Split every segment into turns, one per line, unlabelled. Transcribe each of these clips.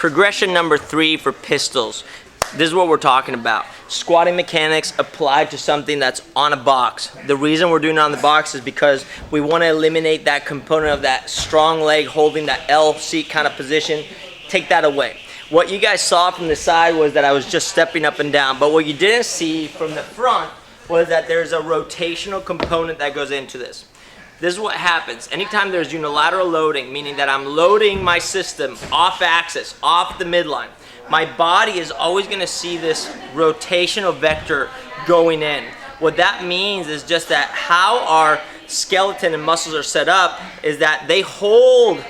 Progression number 3 for pistols. This is what we're talking about. Squatting mechanics applied to something that's on a box. The reason we're doing it on the box is because we want to eliminate that component of that strong leg holding that L seat kind of position. Take that away. What you guys saw from the side was that I was just stepping up and down, but what you didn't see from the front was that there's a rotational component that goes into this. This is what happens. Anytime there's unilateral loading, meaning that I'm loading my system off axis, off the midline, my body is always going to see this rotational vector going in. What that means is just that how our skeleton and muscles are set up is that they hold,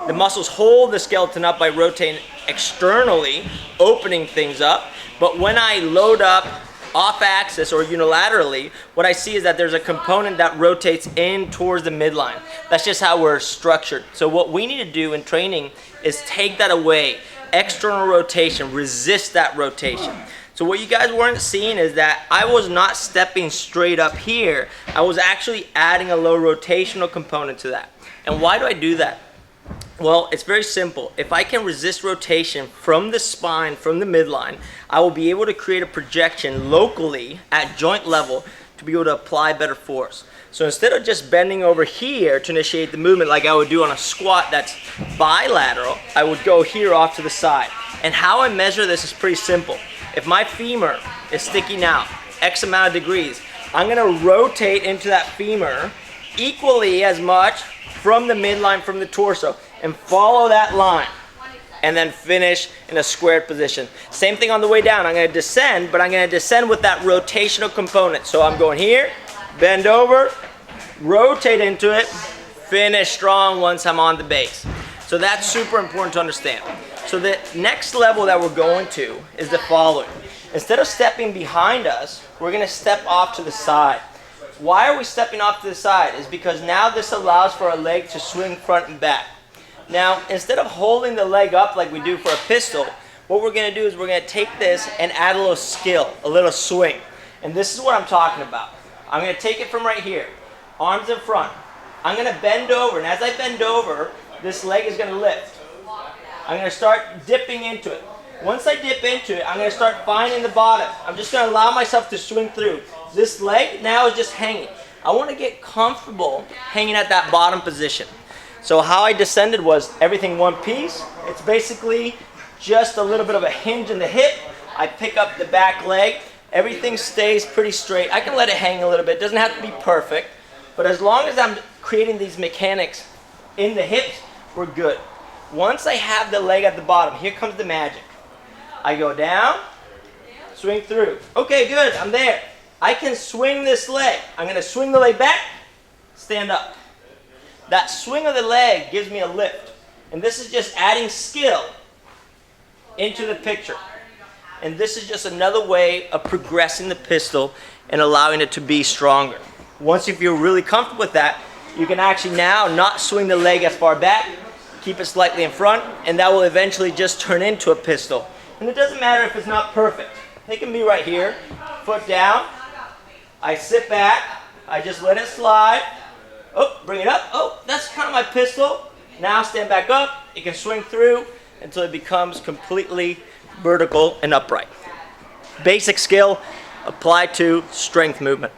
the muscles hold the skeleton up by rotating externally, opening things up. But when I load up off axis or unilaterally, what I see is that there's a component that rotates in towards the midline. That's just how we're structured. So what we need to do in training is take that away. External rotation, resist that rotation. So what you guys weren't seeing is that I was not stepping straight up here. I was actually adding a low rotational component to that. And why do I do that? Well, it's very simple. If I can resist rotation from the spine, from the midline, I will be able to create a projection locally at joint level to be able to apply better force. So instead of just bending over here to initiate the movement like I would do on a squat that's bilateral, I would go here off to the side. And how I measure this is pretty simple. If my femur is sticking out X amount of degrees, I'm going to rotate into that femur equally as much from the midline, from the torso, and follow that line. And then finish in a squared position. Same thing on the way down. I'm going to descend, but I'm going to descend with that rotational component. So I'm going here, bend over, rotate into it, finish strong once I'm on the base. So that's super important to understand. So the next level that we're going to is the following. Instead of stepping behind us, we're going to step off to the side. Why are we stepping off to the side? Is because now this allows for our leg to swing front and back. Now, instead of holding the leg up like we do for a pistol, what we're going to do is we're going to take this and add a little skill, a little swing. And this is what I'm talking about. I'm going to take it from right here, arms in front. I'm going to bend over, and as I bend over, this leg is going to lift. I'm going to start dipping into it. Once I dip into it, I'm going to start finding the bottom. I'm just going to allow myself to swing through. This leg now is just hanging. I want to get comfortable hanging at that bottom position. So how I descended was everything one piece. It's basically just a little bit of a hinge in the hip. I pick up the back leg. Everything stays pretty straight. I can let it hang a little bit. It doesn't have to be perfect. But as long as I'm creating these mechanics in the hips, we're good. Once I have the leg at the bottom, here comes the magic. I go down, swing through. Okay, good, I'm there. I can swing this leg. I'm going to swing the leg back, stand up. That swing of the leg gives me a lift. And this is just adding skill into the picture. And this is just another way of progressing the pistol and allowing it to be stronger. Once you feel really comfortable with that, you can actually now not swing the leg as far back, keep it slightly in front, and that will eventually just turn into a pistol. And it doesn't matter if it's not perfect. It can be right here, foot down. I sit back, I just let it slide. Oh, bring it up. Oh, that's kind of my pistol. Now stand back up. You can swing through until it becomes completely vertical and upright. Basic skill applied to strength movement.